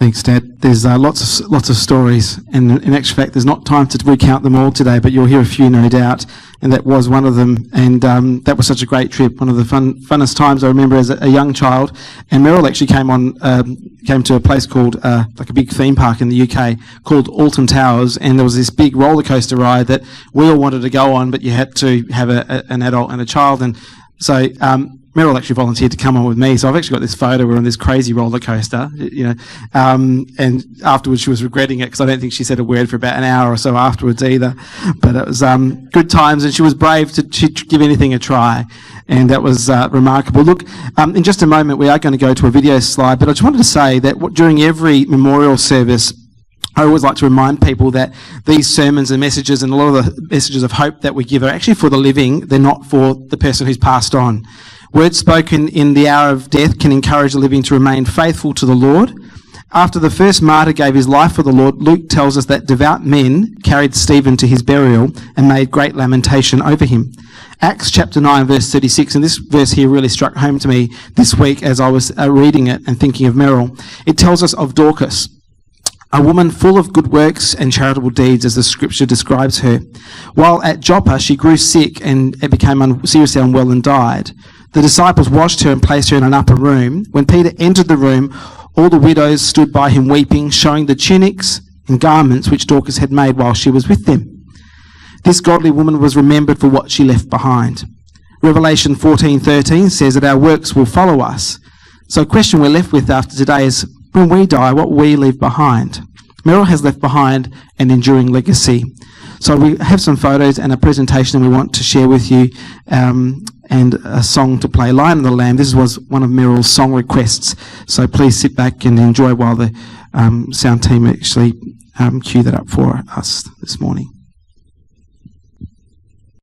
Thanks, Dad. There's lots of stories, and in actual fact, there's not time to recount them all today, but you'll hear a few, no doubt, and that was one of them. And that was such a great trip, one of the funnest times I remember as a young child. And Mihael actually came to a place called like a big theme park in the UK called Alton Towers, and there was this big roller coaster ride that we all wanted to go on, but you had to have an adult and a child, and so. Mihael actually volunteered to come on with me, so I've actually got this photo. We're on this crazy roller coaster, and afterwards she was regretting it because I don't think she said a word for about an hour or so afterwards either. But it was good times, and she was brave to give anything a try, and that was remarkable. Look, in just a moment we are going to go to a video slide, but I just wanted to say that during every memorial service, I always like to remind people that these sermons and messages and a lot of the messages of hope that we give are actually for the living. They're not for the person who's passed on. Words spoken in the hour of death can encourage the living to remain faithful to the Lord. After the first martyr gave his life for the Lord, Luke tells us that devout men carried Stephen to his burial and made great lamentation over him. Acts chapter 9 verse 36, and this verse here really struck home to me this week as I was reading it and thinking of Mihael. It tells us of Dorcas, a woman full of good works and charitable deeds, as the scripture describes her. While at Joppa, she grew sick and became seriously unwell and died. The disciples washed her and placed her in an upper room. When Peter entered the room, all the widows stood by him weeping, showing the tunics and garments which Dorcas had made while she was with them. This godly woman was remembered for what she left behind. Revelation 14:13 says that our works will follow us. So a question we're left with after today is, when we die, what will we leave behind? Mihael has left behind an enduring legacy. So we have some photos and a presentation we want to share with you, and a song to play, Lion of the Lamb. This was one of Mihael's song requests, so please sit back and enjoy while the sound team actually cue that up for us this morning.